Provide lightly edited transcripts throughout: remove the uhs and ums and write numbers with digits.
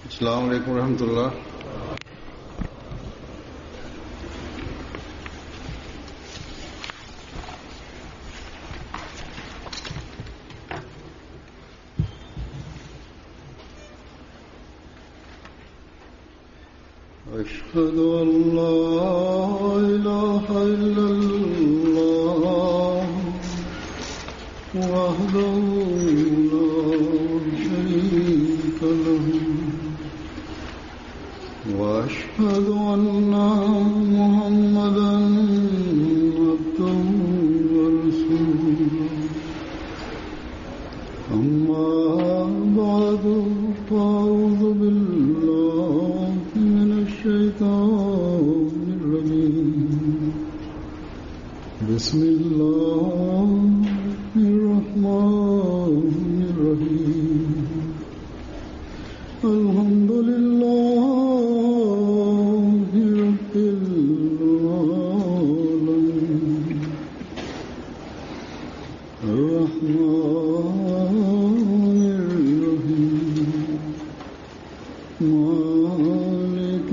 अस्सलाम वालेकुम रहमतुल्लाह। أشهد أن لا إله إلا الله وحده لا شريك له وأشهد أن محمدا عبده ورسوله أما بعد فأعوذ بالله من الشيطان الرجيم بسم الله الرحمن الرحيم الحمد لله رب العالمين الرحمن الرحيم مالك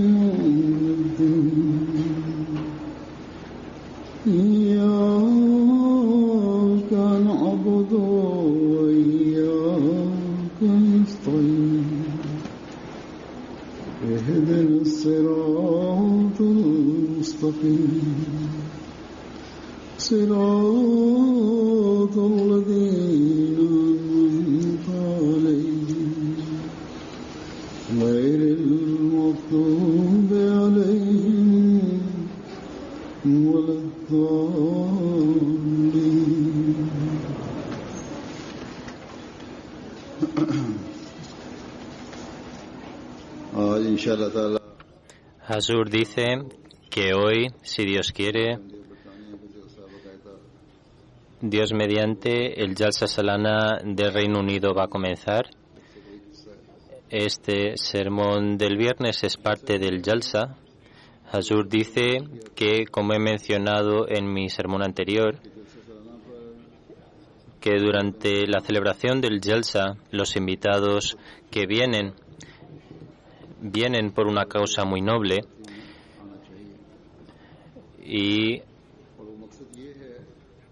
يوم الدين إياك نعبد وإياك نستعين اهدنا الصراط المستقيم صراط الذين أنعمت عليهم غير المغضوب عليهم ولا الضالين. Hazur dice que hoy, si Dios quiere, Dios mediante, el Jalsa Salana del Reino Unido va a comenzar. Este sermón del viernes es parte del Jalsa. Hazur dice que, como he mencionado en mi sermón anterior, que durante la celebración del Jalsa, los invitados que vienen por una causa muy noble y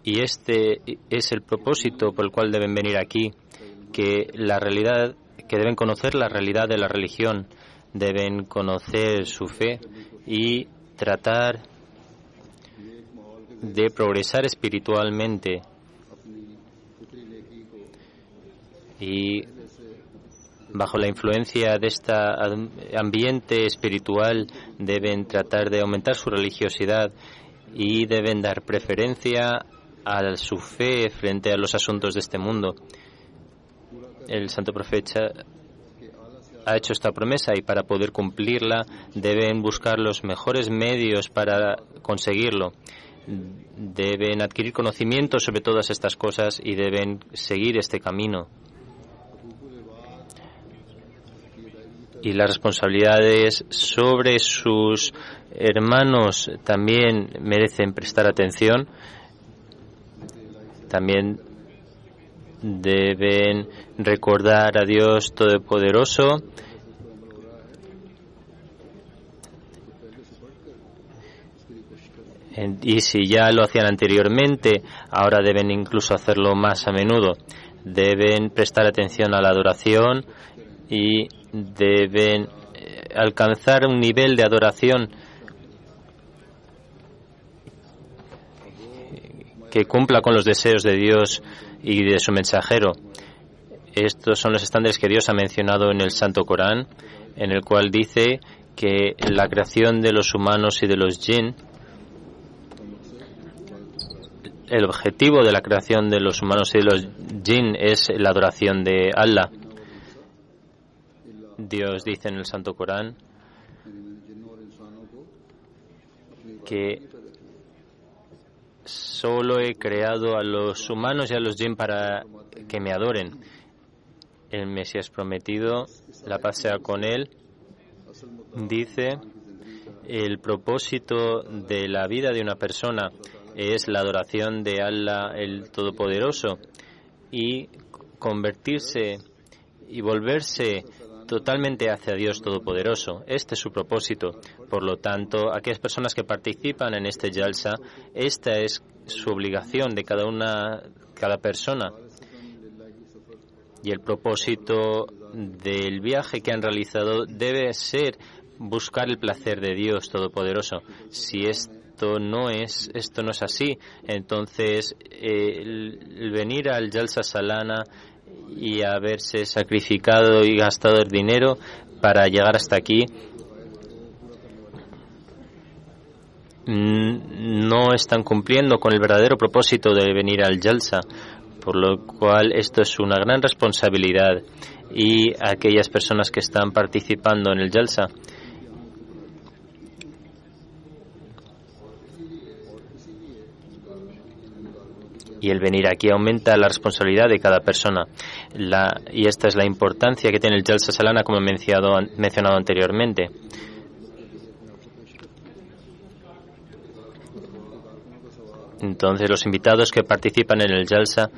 este es el propósito por el cual deben venir aquí, que deben conocer la realidad de la religión, deben conocer su fe y tratar de progresar espiritualmente. Y bajo la influencia de este ambiente espiritual deben tratar de aumentar su religiosidad y deben dar preferencia a su fe frente a los asuntos de este mundo. El Santo Profeta ha hecho esta promesa y para poder cumplirla deben buscar los mejores medios para conseguirlo. Deben adquirir conocimiento sobre todas estas cosas y deben seguir este camino. Y las responsabilidades sobre sus hermanos también merecen prestar atención. También deben recordar a Dios Todopoderoso y si ya lo hacían anteriormente, ahora deben incluso hacerlo más a menudo. Deben prestar atención a la adoración y deben alcanzar un nivel de adoración que cumpla con los deseos de Dios y de su mensajero. Estos son los estándares que Dios ha mencionado en el Santo Corán, en el cual dice que la creación de los humanos y de los jinn, el objetivo de la creación de los humanos y de los jinn es la adoración de Allah. Dios dice en el Santo Corán que solo he creado a los humanos y a los jinn para que me adoren. El Mesías prometido, la paz sea con él, dice: el propósito de la vida de una persona es la adoración de Allah el Todopoderoso y convertirse y volverse totalmente hacia Dios Todopoderoso. Este es su propósito. Por lo tanto, aquellas personas que participan en este Jalsa, esta es su obligación de cada persona. Y el propósito del viaje que han realizado debe ser buscar el placer de Dios Todopoderoso. Si esto no es así, entonces el venir al Jalsa Salana y haberse sacrificado y gastado el dinero para llegar hasta aquí no están cumpliendo con el verdadero propósito de venir al Jalsa, por lo cual esto es una gran responsabilidad. Y aquellas personas que están participando en el Jalsa y el venir aquí aumenta la responsabilidad de cada persona. Y esta es la importancia que tiene el Jalsa Salana, como he mencionado anteriormente. Entonces, los invitados que participan en el Jalsa,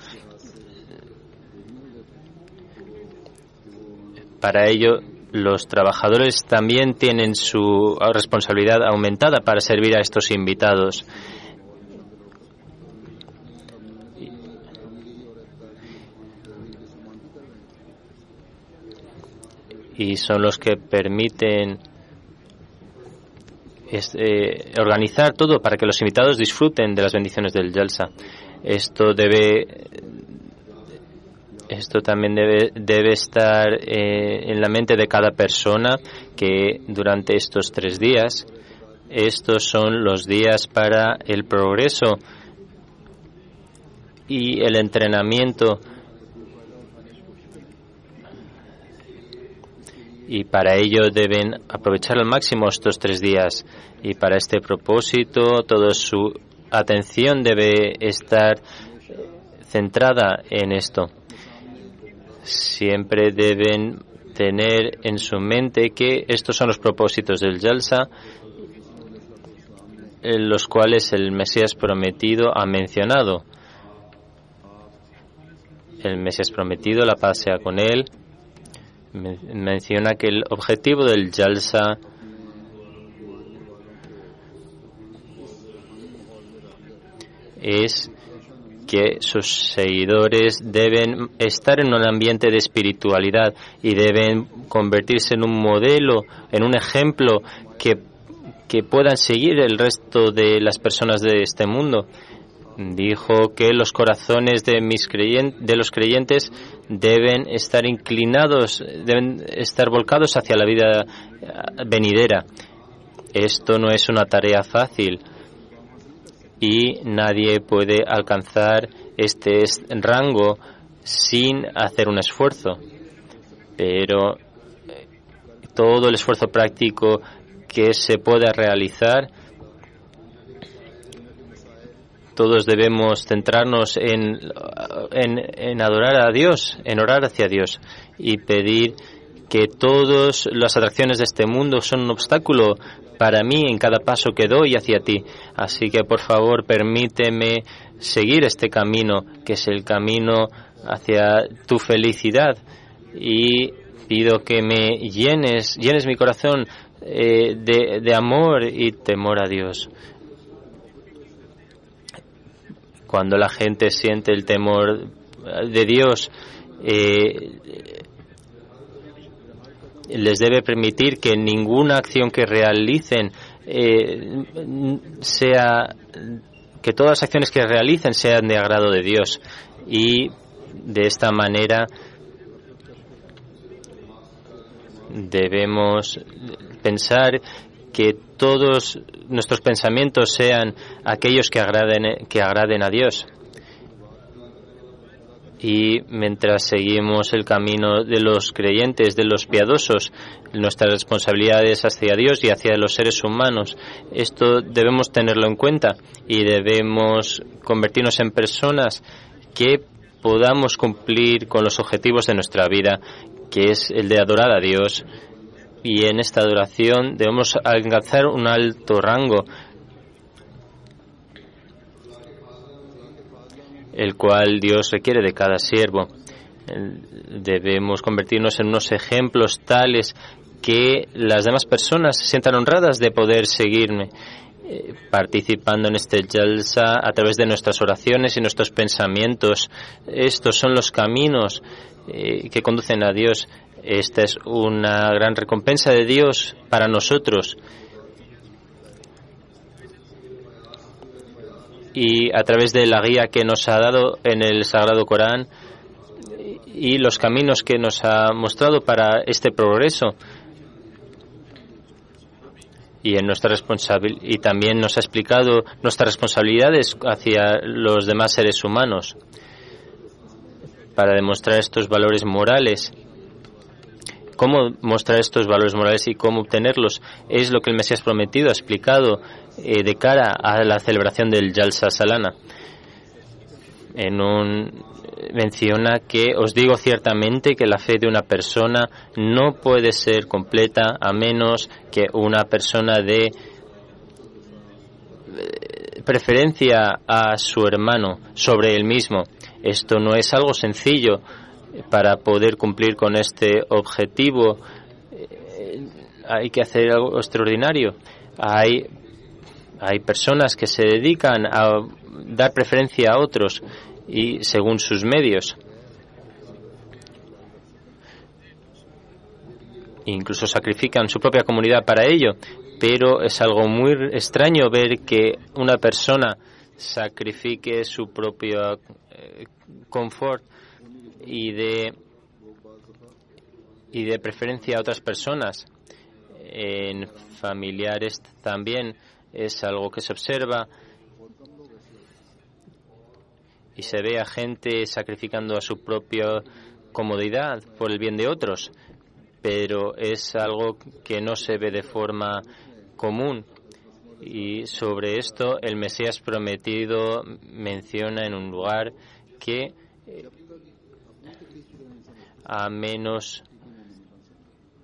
para ello, los trabajadores también tienen su responsabilidad aumentada para servir a estos invitados. Y son los que permiten organizar todo para que los invitados disfruten de las bendiciones del Jalsa. Esto también debe estar en la mente de cada persona, que durante estos 3 días, estos son los días para el progreso y el entrenamiento. Y para ello deben aprovechar al máximo estos 3 días. Y para este propósito, toda su atención debe estar centrada en esto. Siempre deben tener en su mente que estos son los propósitos del Jalsa, los cuales el Mesías prometido ha mencionado. El Mesías prometido, la paz sea con él, menciona que el objetivo del Jalsa es que sus seguidores deben estar en un ambiente de espiritualidad y deben convertirse en un modelo, en un ejemplo que puedan seguir el resto de las personas de este mundo. Dijo que los corazones de los creyentes deben estar inclinados, deben estar volcados hacia la vida venidera. Esto no es una tarea fácil y nadie puede alcanzar este rango sin hacer un esfuerzo. Pero todo el esfuerzo práctico que se pueda realizar, todos debemos centrarnos en adorar a Dios, en orar hacia Dios y pedir que todas las atracciones de este mundo son un obstáculo para mí en cada paso que doy hacia ti. Así que, por favor, permíteme seguir este camino, que es el camino hacia tu felicidad, y pido que me llenes mi corazón de amor y temor a Dios. Cuando la gente siente el temor de Dios, les debe permitir que ninguna acción que realicen que todas las acciones que realicen sean de agrado de Dios. Y de esta manera debemos pensar que todos nuestros pensamientos sean aquellos que agraden a Dios. Y mientras seguimos el camino de los creyentes, de los piadosos, nuestras responsabilidades hacia Dios y hacia los seres humanos, esto debemos tenerlo en cuenta y debemos convertirnos en personas que podamos cumplir con los objetivos de nuestra vida, que es el de adorar a Dios. Y en esta adoración debemos alcanzar un alto rango, el cual Dios requiere de cada siervo. Debemos convertirnos en unos ejemplos tales que las demás personas se sientan honradas de poder seguirme, participando en este Jalsa a través de nuestras oraciones y nuestros pensamientos. Estos son los caminos que conducen a Dios. Esta es una gran recompensa de Dios para nosotros. Y a través de la guía que nos ha dado en el Sagrado Corán y los caminos que nos ha mostrado para este progreso, y y también nos ha explicado nuestras responsabilidades hacia los demás seres humanos para demostrar estos valores morales. Cómo mostrar estos valores morales y cómo obtenerlos es lo que el Mesías prometido ha explicado de cara a la celebración del Jalsa Salana. Menciona que os digo ciertamente que la fe de una persona no puede ser completa a menos que una persona dé preferencia a su hermano sobre él mismo. Esto no es algo sencillo. Para poder cumplir con este objetivo hay que hacer algo extraordinario. Hay personas que se dedican a dar preferencia a otros y según sus medios. Incluso sacrifican su propia comunidad para ello, pero es algo muy extraño ver que una persona sacrifique su propio confort y de preferencia a otras personas. En familiares también es algo que se observa y se ve a gente sacrificando a su propia comodidad por el bien de otros, pero es algo que no se ve de forma común. Y sobre esto el Mesías prometido menciona en un lugar que a menos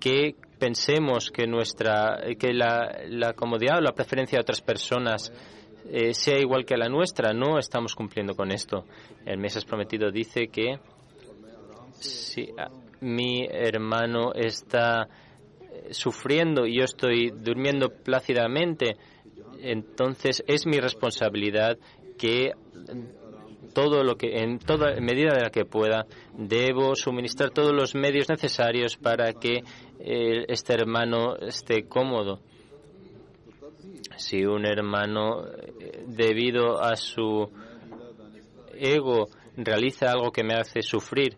que pensemos que la comodidad o la preferencia de otras personas sea igual que la nuestra, no estamos cumpliendo con esto. El Mesías prometido dice que si mi hermano está sufriendo y yo estoy durmiendo plácidamente, entonces es mi responsabilidad que en toda medida de la que pueda, debo suministrar todos los medios necesarios para que este hermano esté cómodo. Si un hermano, debido a su ego, realiza algo que me hace sufrir,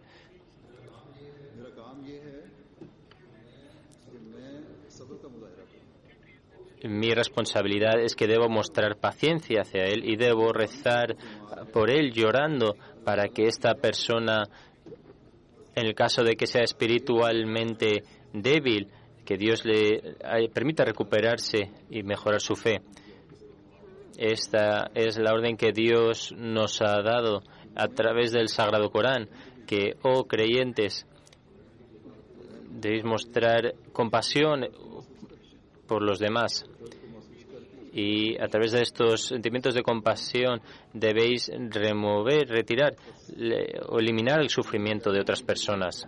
mi responsabilidad es que debo mostrar paciencia hacia él y debo rezar por él llorando para que esta persona, en el caso de que sea espiritualmente débil, que Dios le permita recuperarse y mejorar su fe. Esta es la orden que Dios nos ha dado a través del Sagrado Corán, que, oh creyentes, debéis mostrar compasión por los demás. Y a través de estos sentimientos de compasión debéis retirar o eliminar el sufrimiento de otras personas.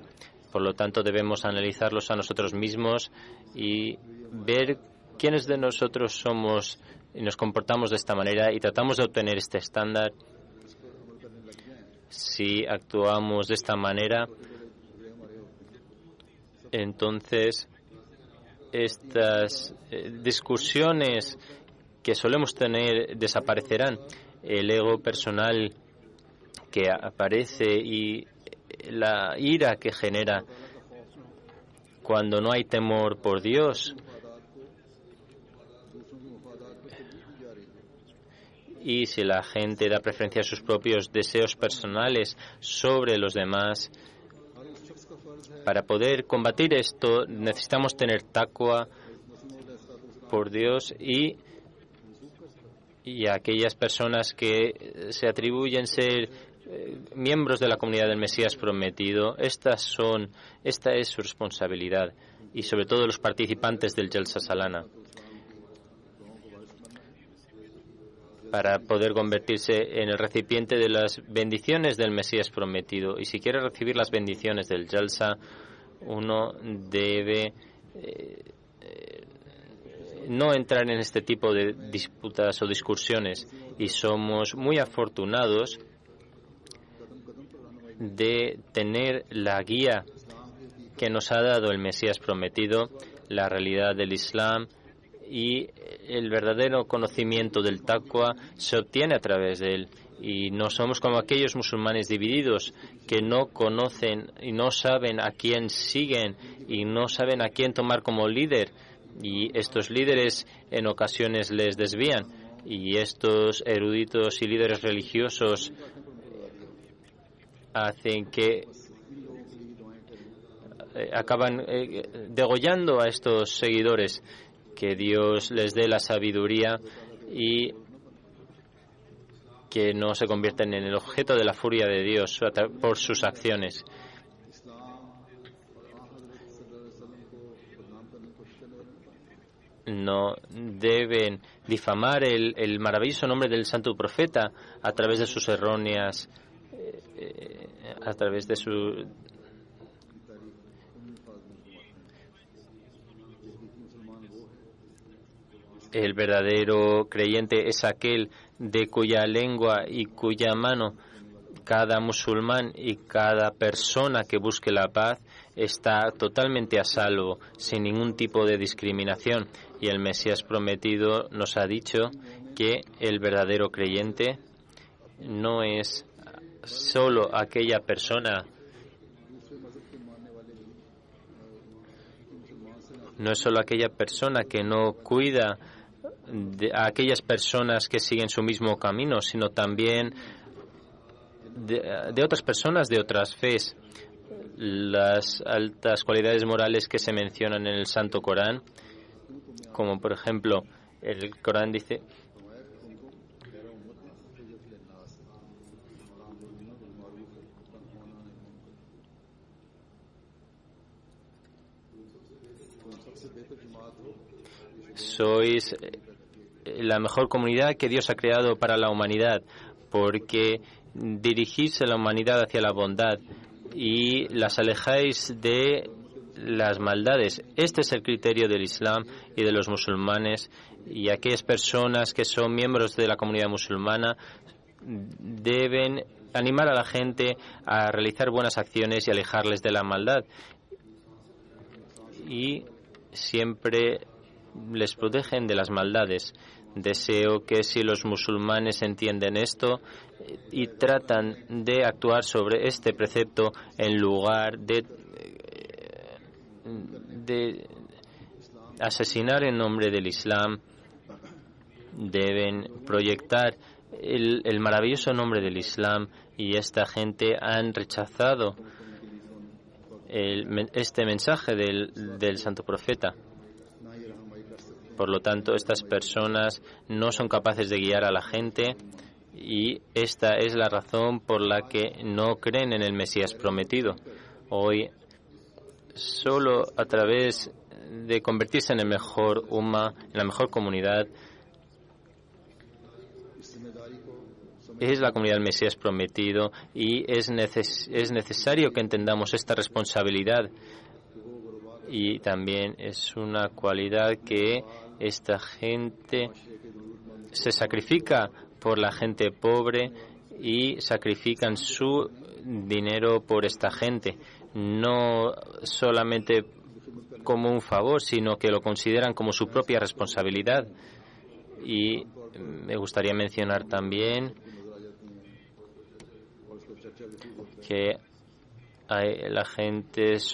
Por lo tanto, debemos analizarlos a nosotros mismos y ver quiénes de nosotros somos y nos comportamos de esta manera y tratamos de obtener este estándar. Si actuamos de esta manera, entonces estas discusiones que solemos tener desaparecerán. El ego personal que aparece y la ira que genera cuando no hay temor por Dios y si la gente da preferencia a sus propios deseos personales sobre los demás. Para poder combatir esto necesitamos tener taqwa por Dios y aquellas personas que se atribuyen ser miembros de la comunidad del Mesías prometido, esta es su responsabilidad, y sobre todo los participantes del Jalsa Salana. para poder convertirse en el recipiente de las bendiciones del Mesías prometido. Y si quiere recibir las bendiciones del Jalsa, uno debe no entrar en este tipo de disputas o discusiones. Y somos muy afortunados de tener la guía que nos ha dado el Mesías prometido, la realidad del Islam, y el verdadero conocimiento del taqwa se obtiene a través de él. Y no somos como aquellos musulmanes divididos que no conocen y no saben a quién siguen y no saben a quién tomar como líder. Y estos líderes en ocasiones les desvían. Y estos eruditos y líderes religiosos hacen que acaban degollando a estos seguidores. Que Dios les dé la sabiduría y que no se conviertan en el objeto de la furia de Dios por sus acciones. No deben difamar el maravilloso nombre del santo profeta a través de sus erróneas, a través de su... El verdadero creyente es aquel de cuya lengua y cuya mano cada musulmán y cada persona que busque la paz está totalmente a salvo, sin ningún tipo de discriminación. Y el Mesías prometido nos ha dicho que el verdadero creyente no es solo aquella persona, que no cuida a aquellas personas que siguen su mismo camino, sino también de otras personas de otras fes. Las altas cualidades morales que se mencionan en el Santo Corán, como por ejemplo el Corán dice: sois la mejor comunidad que Dios ha creado para la humanidad, porque dirigís a la humanidad hacia la bondad y las alejáis de las maldades. Este es el criterio del Islam y de los musulmanes, y aquellas personas que son miembros de la comunidad musulmana deben animar a la gente a realizar buenas acciones y alejarles de la maldad, y siempre les protegen de las maldades. Deseo que si los musulmanes entienden esto y tratan de actuar sobre este precepto en lugar de asesinar en nombre del Islam, deben proyectar el maravilloso nombre del Islam, y esta gente han rechazado este mensaje del santo profeta. Por lo tanto, estas personas no son capaces de guiar a la gente, y esta es la razón por la que no creen en el Mesías prometido. Hoy, solo a través de convertirse en el mejor umma, en la mejor comunidad, es la comunidad del Mesías prometido, y es necesario que entendamos esta responsabilidad. Y también es una cualidad que esta gente se sacrifica por la gente pobre y sacrifican su dinero por esta gente, no solamente como un favor, sino que lo consideran como su propia responsabilidad. Y me gustaría mencionar también que la gente es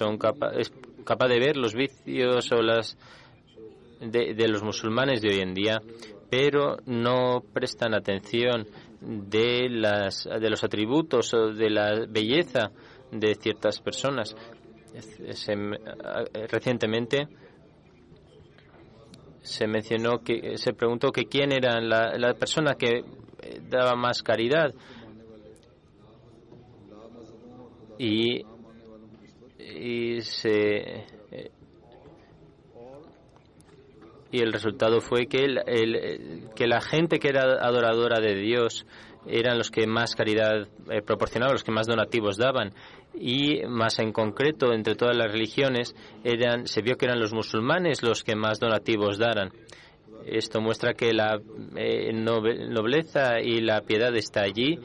capaz de ver los vicios o de los musulmanes de hoy en día, pero no prestan atención de los atributos o de la belleza de ciertas personas. Recientemente se preguntó que quién era la persona que daba más caridad, y Y el resultado fue que que la gente que era adoradora de Dios eran los que más caridad proporcionaban, los que más donativos daban. Y más en concreto, entre todas las religiones, se vio que eran los musulmanes los que más donativos daran. Esto muestra que la nobleza y la piedad está allí,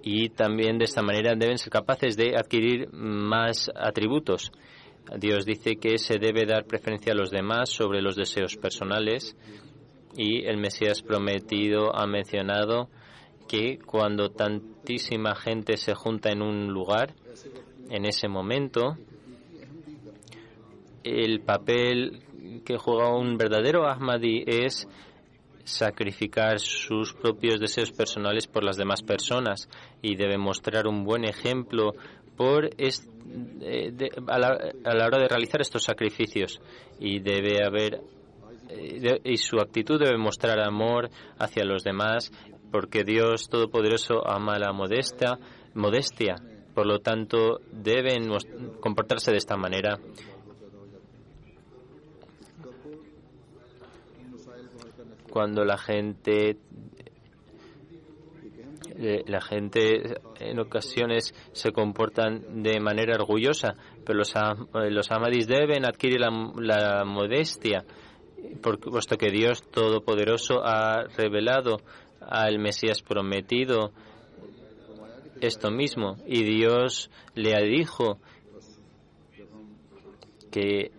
y también de esta manera deben ser capaces de adquirir más atributos. Dios dice que se debe dar preferencia a los demás sobre los deseos personales, y el Mesías prometido ha mencionado que cuando tantísima gente se junta en un lugar, en ese momento, el papel que juega un verdadero Ahmadi es sacrificar sus propios deseos personales por las demás personas, y debe mostrar un buen ejemplo a la hora de realizar estos sacrificios, y y su actitud debe mostrar amor hacia los demás, porque Dios Todopoderoso ama la modestia. Por lo tanto, deben comportarse de esta manera. Cuando la gente en ocasiones se comportan de manera orgullosa, pero los Ahmadis deben adquirir la modestia, puesto que Dios Todopoderoso ha revelado al Mesías prometido esto mismo, y Dios le dijo que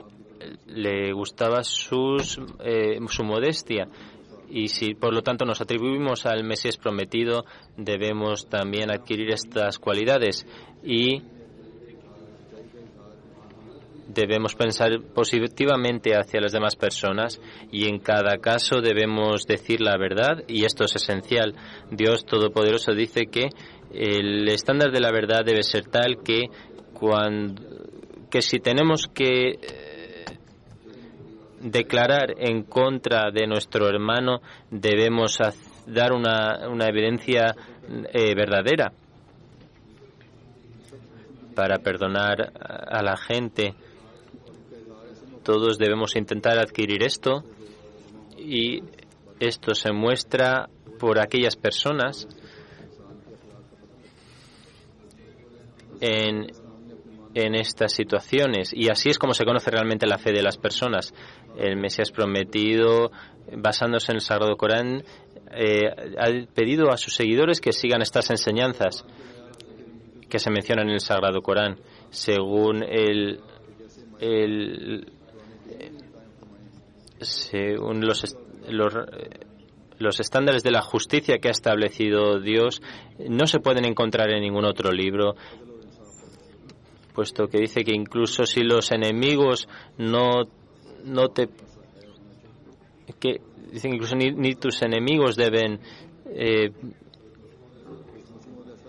le gustaba su modestia. Y si por lo tanto nos atribuimos al Mesías prometido, debemos también adquirir estas cualidades, y debemos pensar positivamente hacia las demás personas, y en cada caso debemos decir la verdad, y esto es esencial. Dios Todopoderoso dice que el estándar de la verdad debe ser tal que si tenemos que declarar en contra de nuestro hermano, debemos dar una evidencia verdadera para perdonar a la gente. Todos debemos intentar adquirir esto, y esto se muestra por aquellas personas en estas situaciones, y así es como se conoce realmente la fe de las personas. El Mesías prometido, basándose en el Sagrado Corán, ha pedido a sus seguidores que sigan estas enseñanzas que se mencionan en el Sagrado Corán. Según según los estándares de la justicia que ha establecido Dios, no se pueden encontrar en ningún otro libro, puesto que dice que incluso si los enemigos dicen incluso ni tus enemigos deben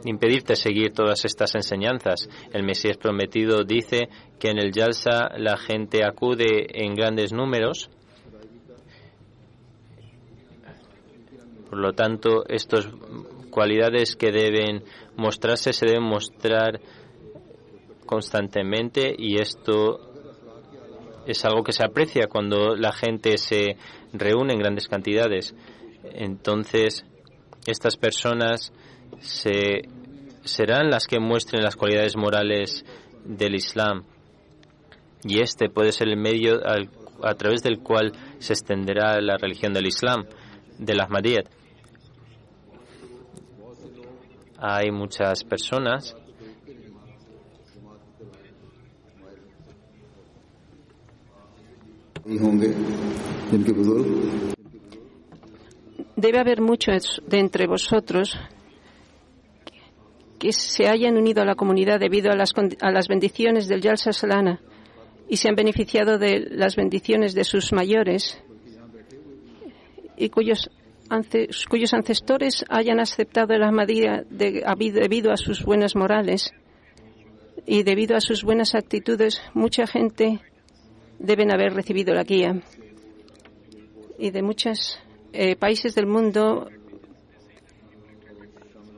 impedirte seguir todas estas enseñanzas. El Mesías prometido dice que en el Jalsa la gente acude en grandes números. Por lo tanto, estas cualidades que deben mostrarse se deben mostrar constantemente, y esto es algo que se aprecia cuando la gente se reúne en grandes cantidades. Entonces, estas personas serán las que muestren las cualidades morales del Islam, y este puede ser el medio a través del cual se extenderá la religión del Islam, del Ahmadiyyat. Hay muchas personas debe haber muchos de entre vosotros que se hayan unido a la comunidad debido a las bendiciones del Jalsa Salana y se han beneficiado de las bendiciones de sus mayores, y cuyos ancestores hayan aceptado el Ahmadiyya debido a sus buenas morales y debido a sus buenas actitudes. Mucha gente deben haber recibido la guía, y de muchos países del mundo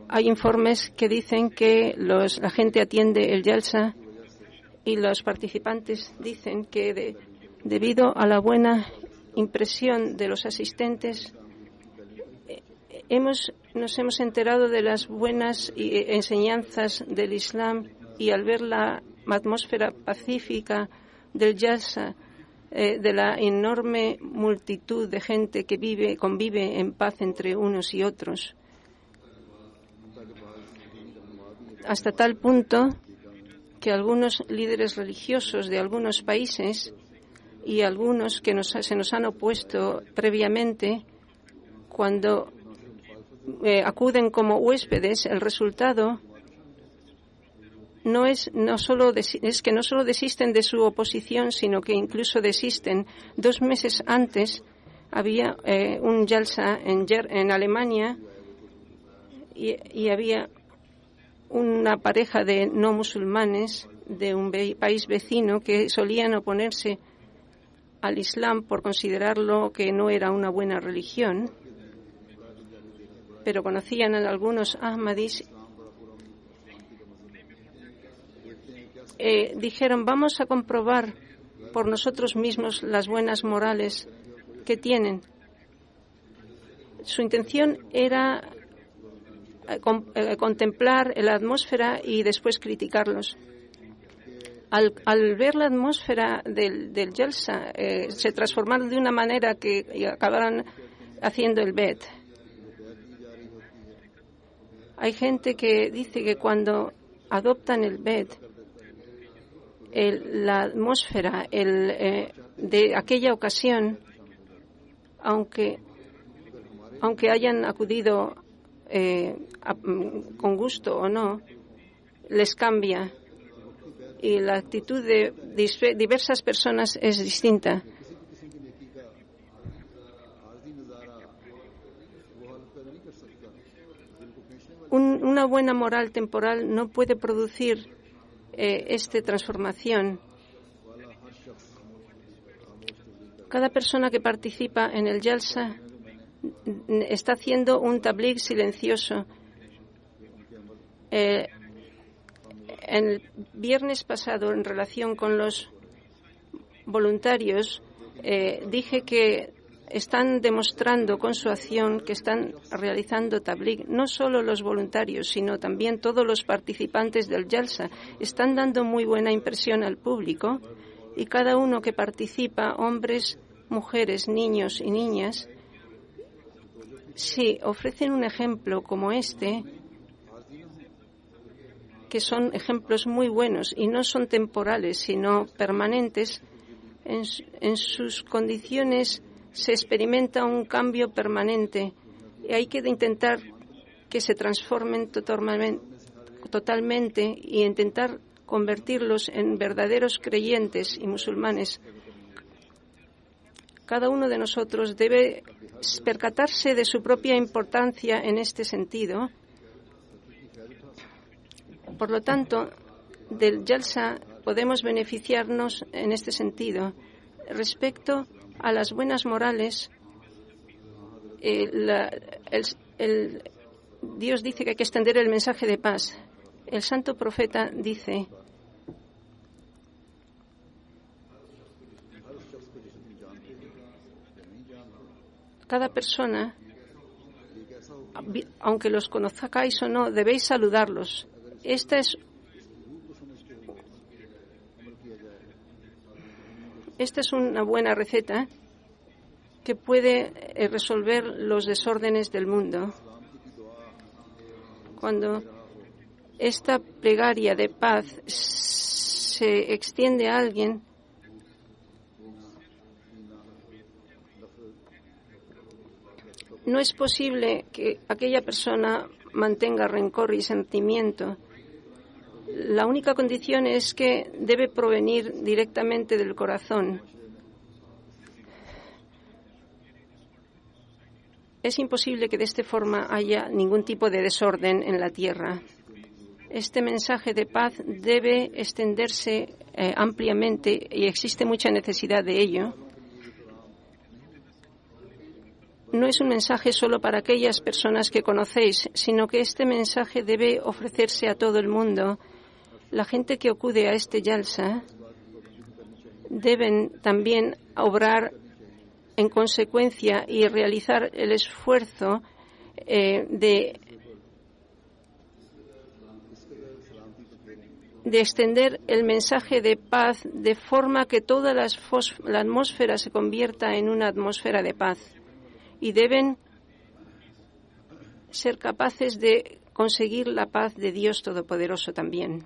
hay informes que dicen que la gente atiende el Jalsa, y los participantes dicen que Debido a la buena impresión de los asistentes, nos hemos enterado de las buenas enseñanzas del Islam, y al ver la atmósfera pacífica del Jalsa, de la enorme multitud de gente que convive en paz entre unos y otros, hasta tal punto que algunos líderes religiosos de algunos países y algunos que se nos han opuesto previamente, cuando acuden como huéspedes, el resultado es que no solo desisten de su oposición, sino que incluso desisten. 2 meses antes había un Jalsa en Alemania y había una pareja de no musulmanes de un país vecino que solían oponerse al Islam por considerarlo que no era una buena religión, pero conocían a algunos Ahmadis. Dijeron, vamos a comprobar por nosotros mismos las buenas morales que tienen. Su intención era contemplar la atmósfera y después criticarlos. Al ver la atmósfera del Jalsa, se transformaron de una manera que acabaron haciendo el Bet. Hay gente que dice que cuando adoptan el Bet, la atmósfera de aquella ocasión, aunque hayan acudido con gusto o no, les cambia, y la actitud de diversas personas es distinta. Una buena moral temporal no puede producir esta transformación. Cada persona que participa en el Jalsa está haciendo un tabligh silencioso. El viernes pasado, en relación con los voluntarios, dije que están demostrando con su acción que están realizando tabligh. No solo los voluntarios, sino también todos los participantes del Jalsa están dando muy buena impresión al público, y cada uno que participa, hombres, mujeres, niños y niñas, si ofrecen un ejemplo como este, que son ejemplos muy buenos y no son temporales, sino permanentes, en sus condiciones se experimenta un cambio permanente, y hay que intentar que se transformen totalmente y intentar convertirlos en verdaderos creyentes y musulmanes. Cada uno de nosotros debe percatarse de su propia importancia en este sentido. Por lo tanto, del Jalsa podemos beneficiarnos en este sentido. Respecto a las buenas morales, Dios dice que hay que extender el mensaje de paz. El santo profeta dice: cada persona, aunque los conozcáis o no, debéis saludarlos. Esta es una buena receta que puede resolver los desórdenes del mundo. Cuando esta plegaria de paz se extiende a alguien, no es posible que aquella persona mantenga rencor y sentimiento. La única condición es que debe provenir directamente del corazón. Es imposible que de esta forma haya ningún tipo de desorden en la tierra. Este mensaje de paz debe extenderse ampliamente, y existe mucha necesidad de ello. No es un mensaje solo para aquellas personas que conocéis, sino que este mensaje debe ofrecerse a todo el mundo. La gente que acude a este Jalsa deben también obrar en consecuencia y realizar el esfuerzo de extender el mensaje de paz de forma que toda la atmósfera se convierta en una atmósfera de paz. Y deben ser capaces de conseguir la paz de Dios Todopoderoso también.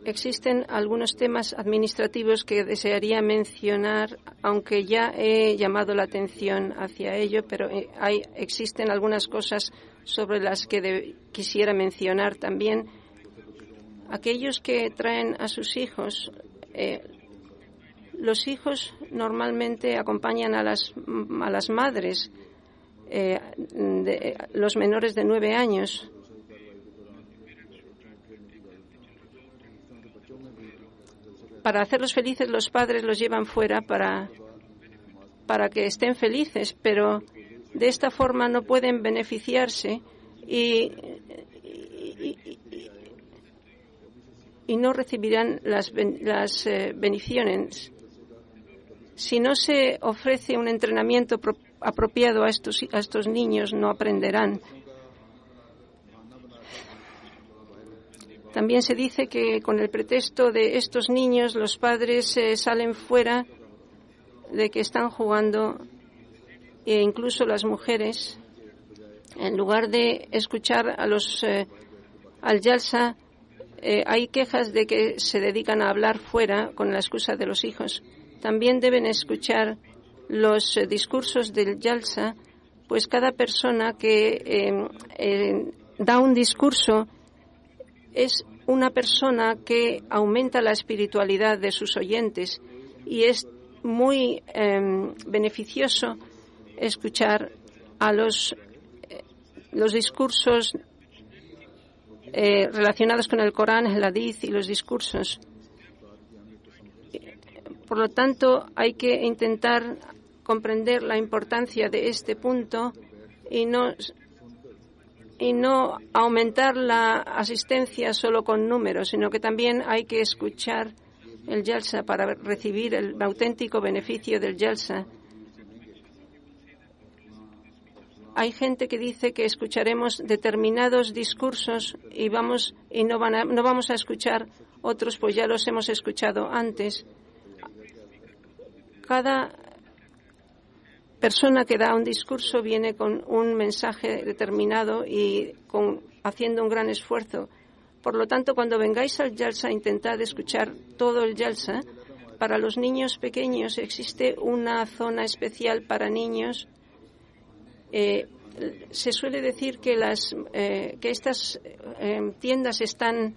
Existen algunos temas administrativos que desearía mencionar, aunque ya he llamado la atención hacia ello, pero existen algunas cosas sobre las que quisiera mencionar también. Aquellos que traen a sus hijos, los hijos normalmente acompañan a las madres, los menores de 9 años. Para hacerlos felices, los padres los llevan fuera para que estén felices, pero de esta forma no pueden beneficiarse y no recibirán las bendiciones. Si no se ofrece un entrenamiento apropiado a estos niños, no aprenderán. También se dice que con el pretexto de estos niños los padres salen fuera de que están jugando, e incluso las mujeres, en lugar de escuchar al Jalsa, hay quejas de que se dedican a hablar fuera con la excusa de los hijos. También deben escuchar los discursos del Jalsa, pues cada persona que da un discurso es una persona que aumenta la espiritualidad de sus oyentes y es muy beneficioso escuchar a los discursos relacionados con el Corán, el Hadith y los discursos. Por lo tanto, hay que intentar comprender la importancia de este punto y no aumentar la asistencia solo con números, sino que también hay que escuchar el Jalsa para recibir el auténtico beneficio del Jalsa. Hay gente que dice que escucharemos determinados discursos y no vamos a escuchar otros, pues ya los hemos escuchado antes. Cada persona que da un discurso viene con un mensaje determinado y haciendo un gran esfuerzo. Por lo tanto, cuando vengáis al Jalsa, intentad escuchar todo el Jalsa. Para los niños pequeños existe una zona especial para niños. Se suele decir que estas tiendas están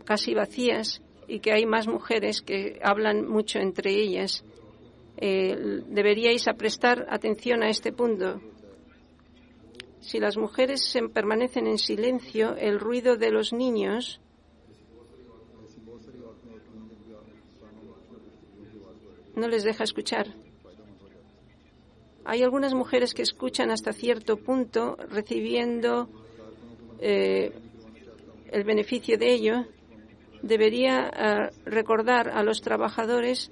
casi vacías y que hay más mujeres que hablan mucho entre ellas. Deberíais prestar atención a este punto. Si las mujeres permanecen en silencio, el ruido de los niños no les deja escuchar. Hay algunas mujeres que escuchan hasta cierto punto, recibiendo el beneficio de ello. Debería recordar a los trabajadores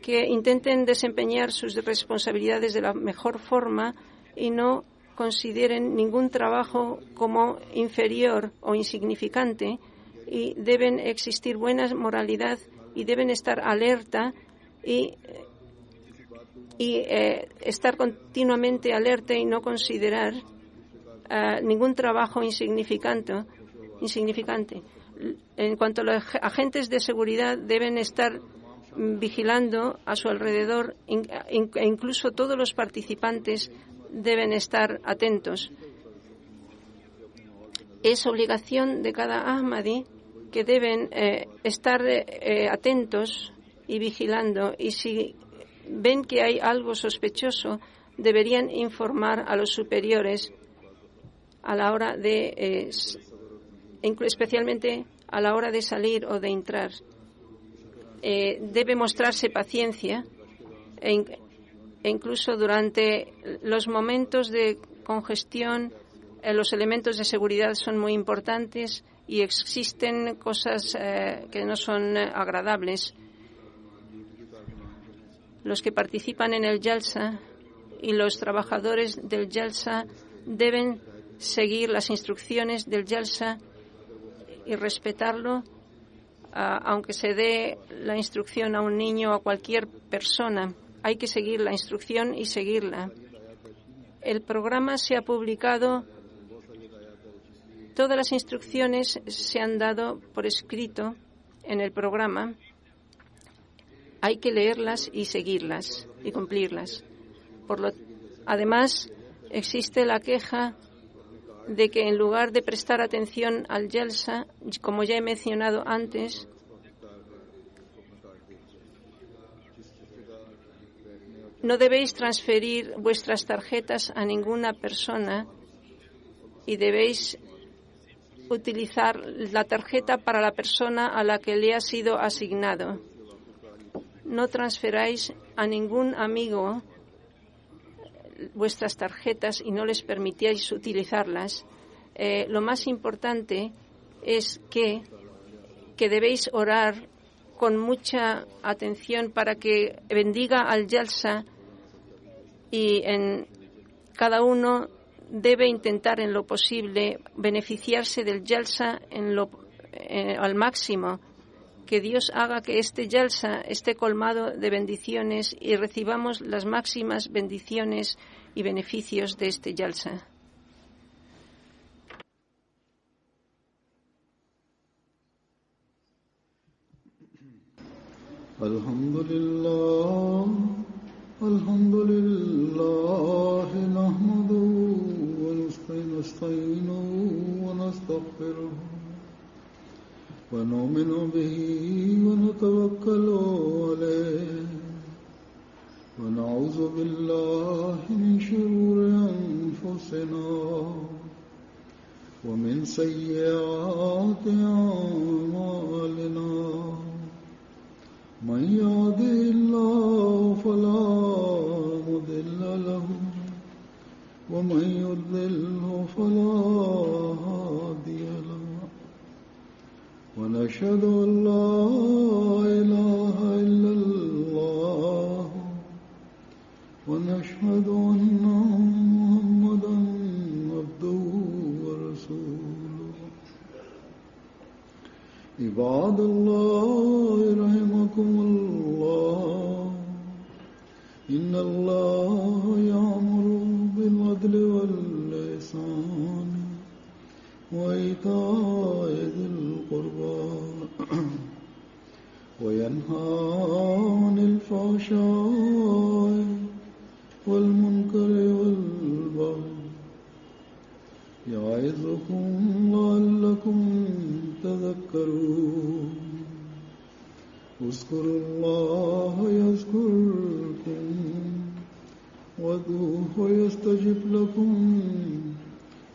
que intenten desempeñar sus responsabilidades de la mejor forma y no consideren ningún trabajo como inferior o insignificante, y deben existir buena moralidad y deben estar alerta y estar continuamente alerta y no considerar ningún trabajo insignificante. En cuanto a los agentes de seguridad, deben estar vigilando a su alrededor e incluso todos los participantes deben estar atentos. Es obligación de cada Ahmadi que deben estar atentos y vigilando, y si ven que hay algo sospechoso, deberían informar a los superiores a la hora de, especialmente a la hora de salir o de entrar. Debe mostrarse paciencia e incluso durante los momentos de congestión Los elementos de seguridad son muy importantes y existen cosas que no son agradables. Los que participan en el Jalsa y los trabajadores del Jalsa deben seguir las instrucciones del Jalsa y respetarlo, aunque se dé la instrucción a un niño o a cualquier persona. Hay que seguir la instrucción y seguirla. El programa se ha publicado. Todas las instrucciones se han dado por escrito en el programa. Hay que leerlas y seguirlas y cumplirlas. Además, existe la queja de que en lugar de prestar atención al Jalsa, como ya he mencionado antes, no debéis transferir vuestras tarjetas a ninguna persona y debéis utilizar la tarjeta para la persona a la que le ha sido asignado. No transferáis a ningún amigo vuestras tarjetas y no les permitáis utilizarlas. Lo más importante es que debéis orar con mucha atención para que bendiga al Jalsa y cada uno debe intentar en lo posible beneficiarse del Jalsa al máximo. Que Dios haga que este Jalsa esté colmado de bendiciones y recibamos las máximas bendiciones y beneficios de este Jalsa. Alhamdulillah, nahmaduhu wa nasta'inuhu wa nastaghfiruh. ونؤمن به ونتوكل عليه ونعوذ بالله من شرور أنفسنا ومن سيئات أعمالنا من يهده الله فلا مضل له ومن يضلل فلا هادي له ونشهد أن لا إله إلا الله ونشهد أن محمدا عبده ورسوله عباد الله رحمكم الله إن الله يأمر بالعدل والإحسان وإيتاء ذي القربى وينهى عن الفحشاء والمنكر والبغي يعظكم لعلكم تذكرون اذكروا الله يذكركم وادعوه يستجب لكم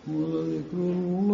ولذكر الله